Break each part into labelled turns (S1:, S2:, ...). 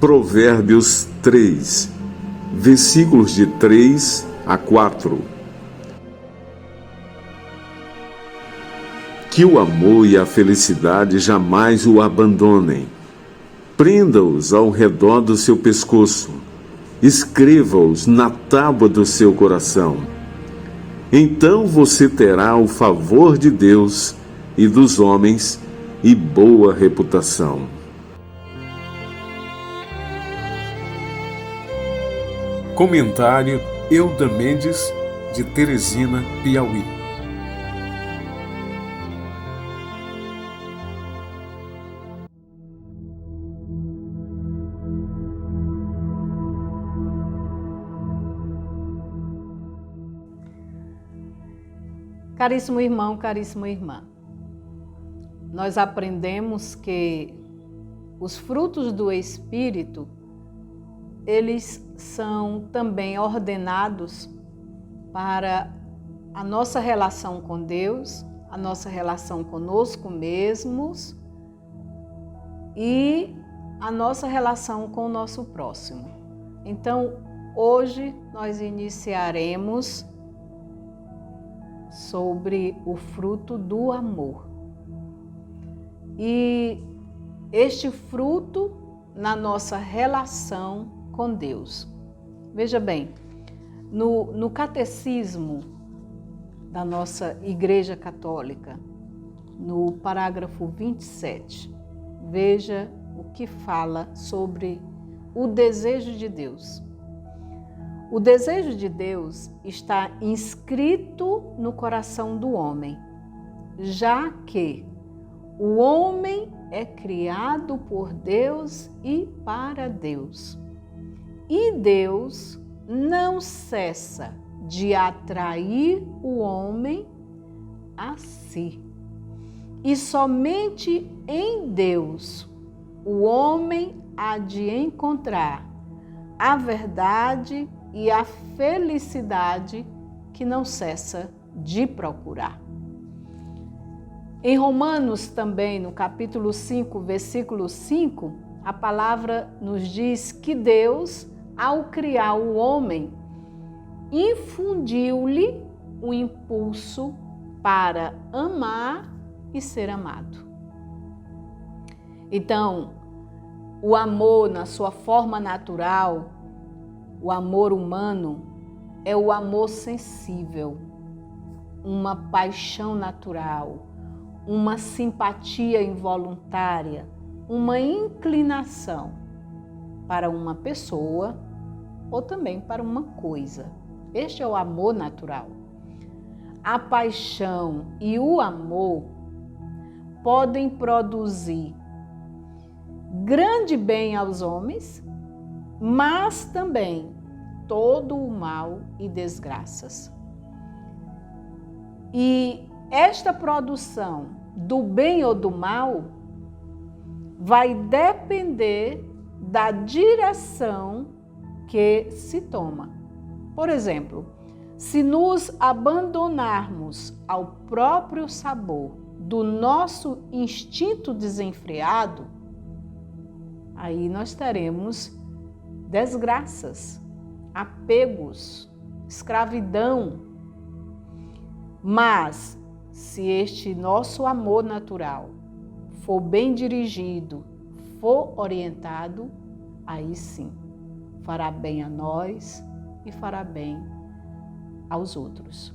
S1: Provérbios 3, versículos de 3 a 4. Que o amor e a felicidade jamais o abandonem. Prenda-os ao redor do seu pescoço. Escreva-os na tábua do seu coração. Então você terá o favor de Deus e dos homens e boa reputação. Comentário Euda Mendes, de Teresina, Piauí.
S2: Caríssimo irmão, caríssima irmã, nós aprendemos que os frutos do Espírito, eles são também ordenados para a nossa relação com Deus, a nossa relação conosco mesmos e a nossa relação com o nosso próximo. Então, hoje nós iniciaremos sobre o fruto do amor. E este fruto na nossa relação com Deus. Veja bem, no catecismo da nossa Igreja Católica, no parágrafo 27, veja o que fala sobre o desejo de Deus. O desejo de Deus está inscrito no coração do homem, já que o homem é criado por Deus e para Deus. E Deus não cessa de atrair o homem a si. E somente em Deus o homem há de encontrar a verdade e a felicidade que não cessa de procurar. Em Romanos também, no capítulo 5, versículo 5, a palavra nos diz que Deus, ao criar o homem, infundiu-lhe o impulso para amar e ser amado. Então, o amor na sua forma natural, o amor humano, é o amor sensível, uma paixão natural, uma simpatia involuntária, uma inclinação para uma pessoa ou também para uma coisa. Este é o amor natural. A paixão e o amor podem produzir grande bem aos homens, mas também todo o mal e desgraças. E esta produção do bem ou do mal vai depender da direção que se toma. Por exemplo, se nos abandonarmos ao próprio sabor do nosso instinto desenfreado, aí nós teremos desgraças, apegos, escravidão. Mas, se este nosso amor natural for bem dirigido, for orientado, aí sim, fará bem a nós e fará bem aos outros.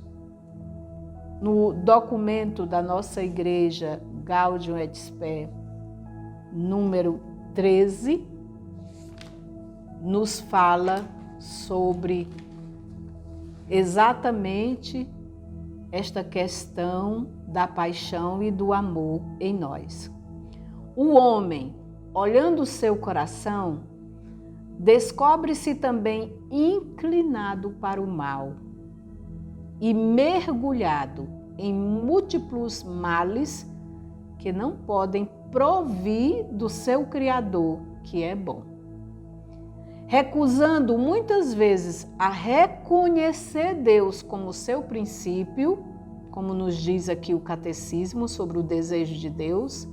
S2: No documento da nossa igreja Gaudium et Spes, número 13, nos fala sobre exatamente esta questão da paixão e do amor em nós. O homem, olhando o seu coração, descobre-se também inclinado para o mal e mergulhado em múltiplos males que não podem provir do seu Criador, que é bom. Recusando muitas vezes a reconhecer Deus como seu princípio, como nos diz aqui o catecismo sobre o desejo de Deus,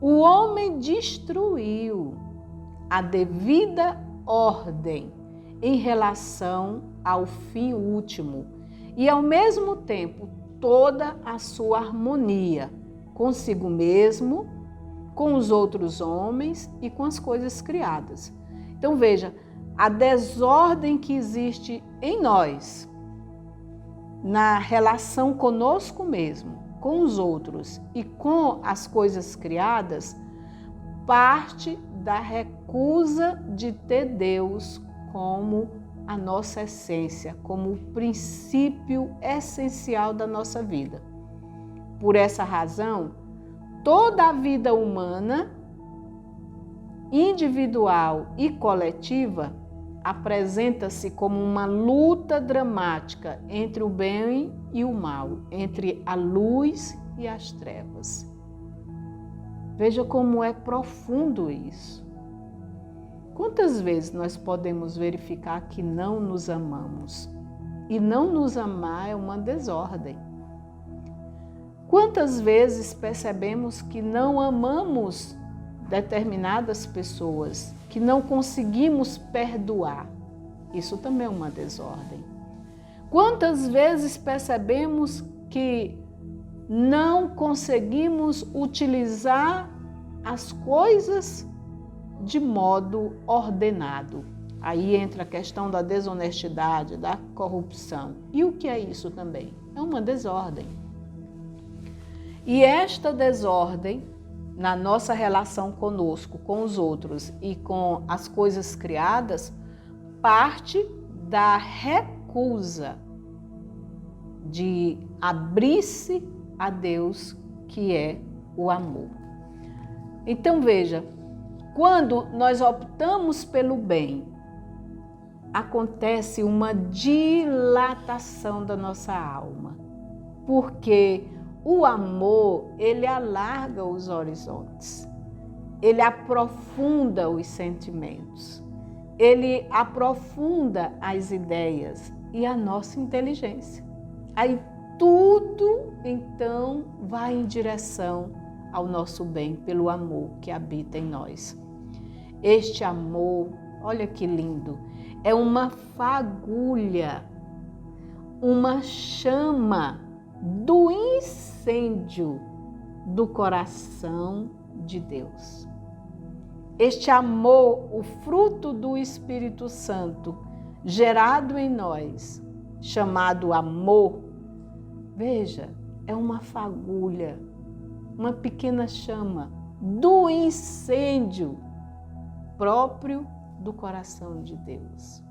S2: o homem destruiu a devida ordem em relação ao fim último e, ao mesmo tempo, toda a sua harmonia consigo mesmo, com os outros homens e com as coisas criadas. Então veja, a desordem que existe em nós, na relação conosco mesmo, com os outros e com as coisas criadas, parte da recusa de ter Deus como a nossa essência, como o princípio essencial da nossa vida. Por essa razão, toda a vida humana, individual e coletiva, apresenta-se como uma luta dramática entre o bem e o mal, entre a luz e as trevas. Veja como é profundo isso. Quantas vezes nós podemos verificar que não nos amamos? E não nos amar é uma desordem. Quantas vezes percebemos que não amamos determinadas pessoas, que não conseguimos perdoar? Isso também é uma desordem. Quantas vezes percebemos que não conseguimos utilizar as coisas de modo ordenado? Aí entra a questão da desonestidade, da corrupção. E o que é isso também? É uma desordem. E esta desordem, na nossa relação conosco, com os outros e com as coisas criadas, parte da recusa de abrir-se a Deus, que é o amor. Então veja, quando nós optamos pelo bem, acontece uma dilatação da nossa alma, porque o amor, ele alarga os horizontes, ele aprofunda os sentimentos, ele aprofunda as ideias e a nossa inteligência. Aí tudo, então, vai em direção ao nosso bem pelo amor que habita em nós. Este amor, olha que lindo, é uma fagulha, uma chama do incêndio do coração de Deus. Este amor, o fruto do Espírito Santo, gerado em nós, chamado amor, veja, é uma fagulha, uma pequena chama do incêndio próprio do coração de Deus.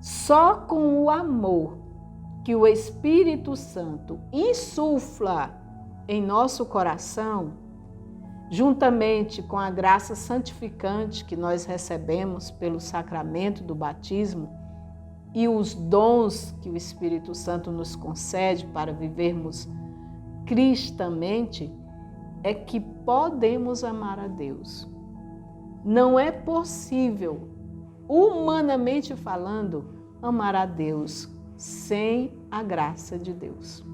S2: Só com o amor que o Espírito Santo insufla em nosso coração, juntamente com a graça santificante que nós recebemos pelo sacramento do batismo e os dons que o Espírito Santo nos concede para vivermos cristamente, é que podemos amar a Deus. Não é possível, humanamente falando, amar a Deus sem a graça de Deus.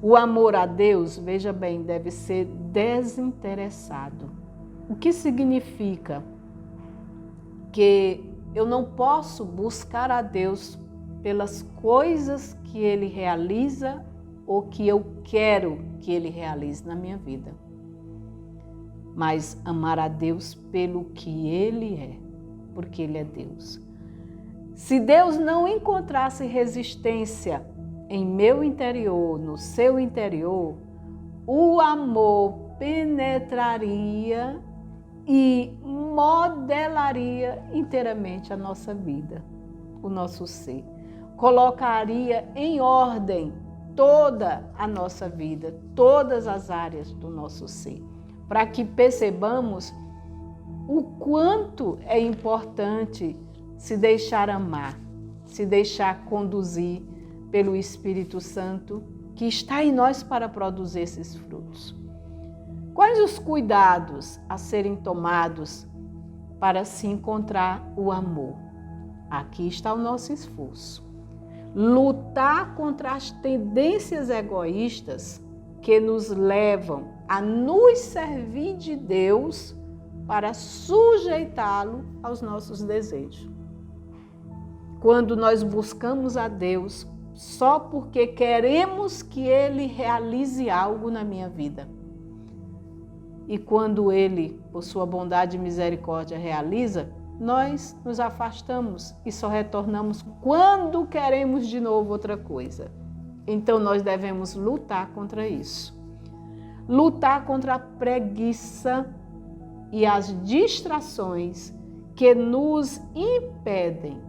S2: O amor a Deus, veja bem, deve ser desinteressado. O que significa que eu não posso buscar a Deus pelas coisas que Ele realiza ou que eu quero que Ele realize na minha vida, mas amar a Deus pelo que Ele é, porque Ele é Deus. Se Deus não encontrasse resistência em meu interior, no seu interior, o amor penetraria e modelaria inteiramente a nossa vida, o nosso ser. Colocaria em ordem toda a nossa vida, todas as áreas do nosso ser, para que percebamos o quanto é importante se deixar amar, se deixar conduzir pelo Espírito Santo que está em nós para produzir esses frutos. Quais os cuidados a serem tomados para se encontrar o amor? Aqui está o nosso esforço. Lutar contra as tendências egoístas que nos levam a nos servir de Deus para sujeitá-lo aos nossos desejos. Quando nós buscamos a Deus só porque queremos que Ele realize algo na minha vida. E quando Ele, por sua bondade e misericórdia, realiza, nós nos afastamos e só retornamos quando queremos de novo outra coisa. Então nós devemos lutar contra isso. Lutar contra a preguiça e as distrações que nos impedem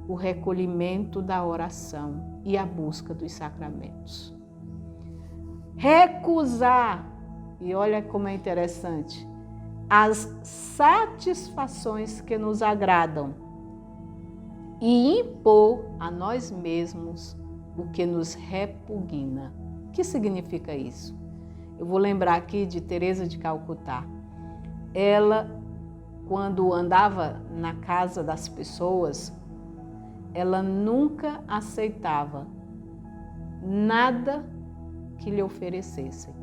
S2: o recolhimento da oração e a busca dos sacramentos. Recusar, e olha como é interessante, as satisfações que nos agradam e impor a nós mesmos o que nos repugna. O que significa isso? Eu vou lembrar aqui de Teresa de Calcutá. Ela, quando andava na casa das pessoas, ela nunca aceitava nada que lhe oferecessem.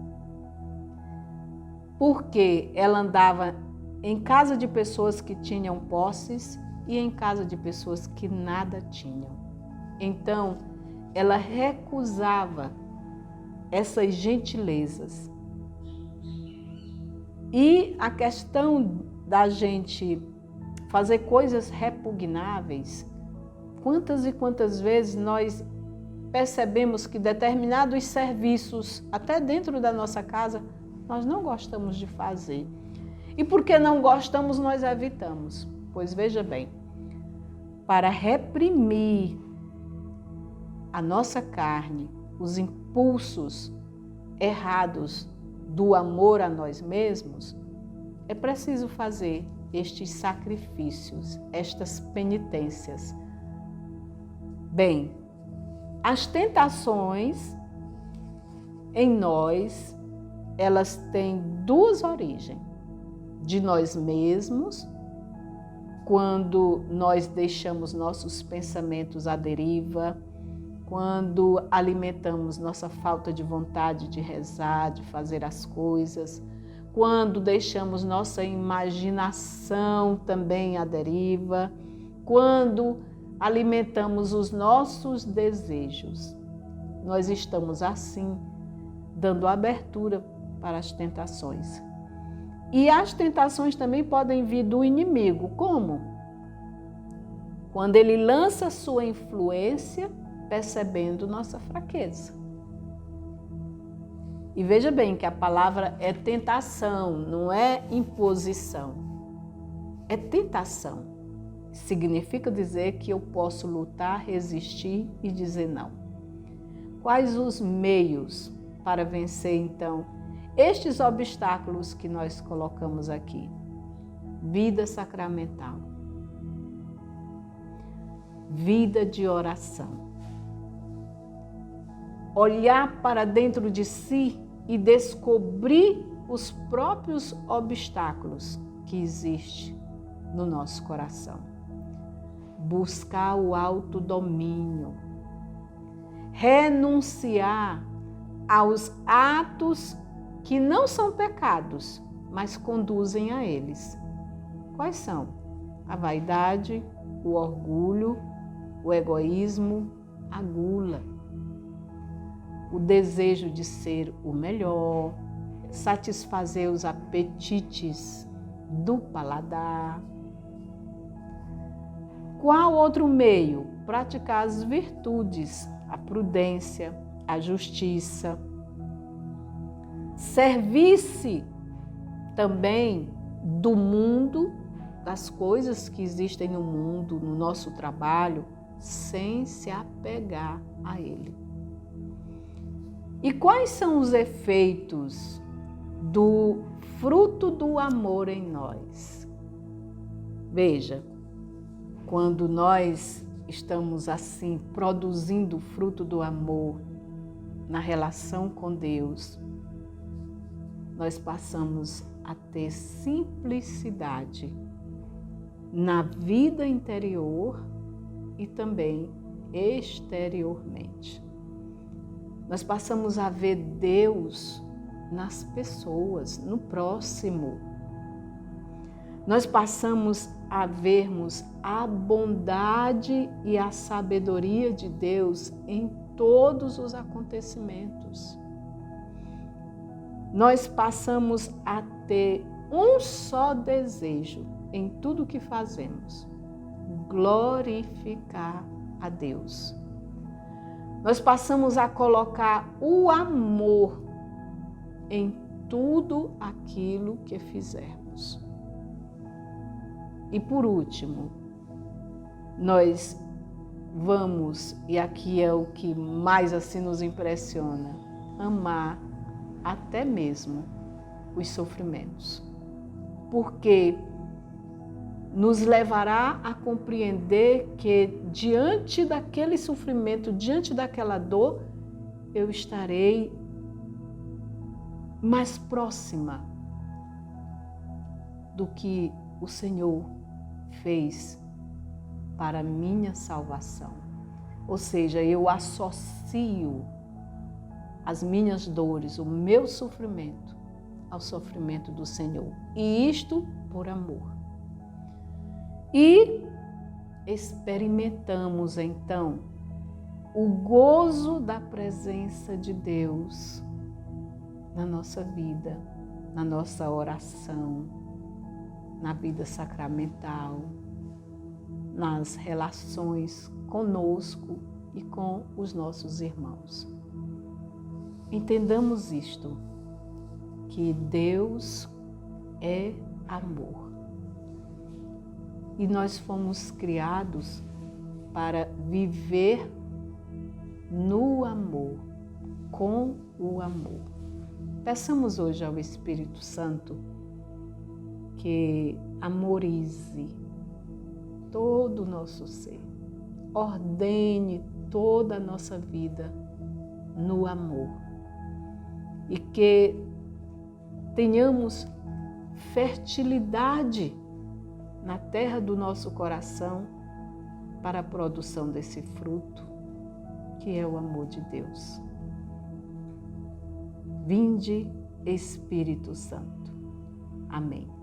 S2: Porque ela andava em casa de pessoas que tinham posses e em casa de pessoas que nada tinham. Então, ela recusava essas gentilezas. E a questão da gente fazer coisas repugnáveis, quantas e quantas vezes nós percebemos que determinados serviços, até dentro da nossa casa, nós não gostamos de fazer. E porque não gostamos, nós evitamos. Pois veja bem, para reprimir a nossa carne, os impulsos errados do amor a nós mesmos, é preciso fazer estes sacrifícios, estas penitências. Bem, as tentações em nós, elas têm duas origens. De nós mesmos, quando nós deixamos nossos pensamentos à deriva, quando alimentamos nossa falta de vontade de rezar, de fazer as coisas, quando deixamos nossa imaginação também à deriva, quando alimentamos os nossos desejos. Nós estamos assim, dando abertura para as tentações. E as tentações também podem vir do inimigo. Como? Quando ele lança sua influência, percebendo nossa fraqueza. E veja bem que a palavra é tentação, não é imposição. É tentação. Significa dizer que eu posso lutar, resistir e dizer não. Quais os meios para vencer, então, estes obstáculos que nós colocamos aqui? Vida sacramental. Vida de oração. Olhar para dentro de si e descobrir os próprios obstáculos que existem no nosso coração. Buscar o autodomínio. Renunciar aos atos que não são pecados, mas conduzem a eles. Quais são? A vaidade, o orgulho, o egoísmo, a gula. O desejo de ser o melhor, satisfazer os apetites do paladar. Qual outro meio? Praticar as virtudes, a prudência, a justiça. Servir-se também do mundo, das coisas que existem no mundo, no nosso trabalho, sem se apegar a ele. E quais são os efeitos do fruto do amor em nós? Veja, quando nós estamos assim produzindo o fruto do amor na relação com Deus, nós passamos a ter simplicidade na vida interior e também exteriormente. Nós passamos a ver Deus nas pessoas, no próximo. nós passamos a vermos a bondade e a sabedoria de Deus em todos os acontecimentos. Nós passamos a ter um só desejo em tudo que fazemos: glorificar a Deus. Nós passamos a colocar o amor em tudo aquilo que fizermos. E por último, nós vamos, e aqui é o que mais assim nos impressiona, amar até mesmo os sofrimentos. Porque nos levará a compreender que diante daquele sofrimento, diante daquela dor, eu estarei mais próxima do que o Senhor fez para a minha salvação. Ou seja, eu associo as minhas dores, o meu sofrimento, ao sofrimento do Senhor. E isto por amor. E experimentamos então o gozo da presença de Deus na nossa vida, na nossa oração, na vida sacramental, nas relações conosco e com os nossos irmãos. Entendamos isto, que Deus é amor. E nós fomos criados para viver no amor, com o amor. Peçamos hoje ao Espírito Santo que amorize todo o nosso ser, ordene toda a nossa vida no amor e que tenhamos fertilidade na terra do nosso coração para a produção desse fruto, que é o amor de Deus. Vinde, Espírito Santo. Amém.